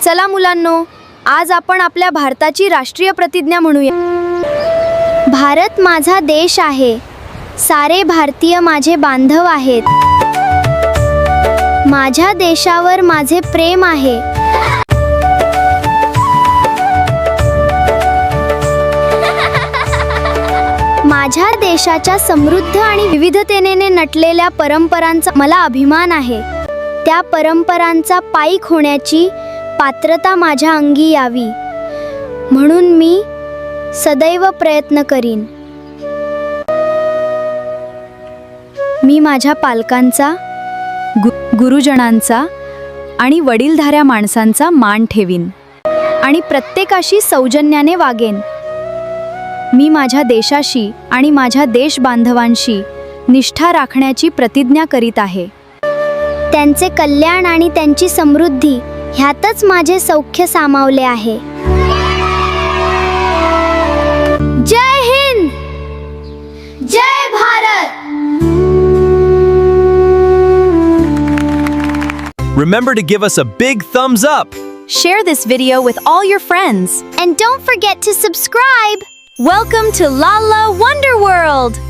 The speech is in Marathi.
चला मुलांनो, आज आपण आपल्या भारताची राष्ट्रीय प्रतिज्ञा म्हणूया. भारत माझा देश आहे. सारे भारतीय माझे बांधव आहेत. माझ्या देशावर माझे प्रेम आहे. माझ्या देशाच्या समृद्ध आणि विविधतेने नटलेल्या परंपरांचा मला अभिमान आहे. त्या परंपरांचा पाईक होण्याची पात्रता माझ्या अंगी यावी म्हणून मी सदैव प्रयत्न करीन. मी माझ्या पालकांचा, गुरुजनांचा आणि वडीलधाऱ्या माणसांचा मान ठेवीन आणि प्रत्येकाशी सौजन्याने वागेन. मी माझ्या देशाशी आणि माझ्या देशबांधवांशी निष्ठा राखण्याची प्रतिज्ञा करीत आहे. त्यांचे कल्याण आणि त्यांची समृद्धी ह्यातच माझे सौख्य सामावले आहे. जय हिंद, जय Bharat. Remember to give us a big thumbs up. Share this video with all your friends. And don't forget to subscribe. Welcome to Lalla Wonder World.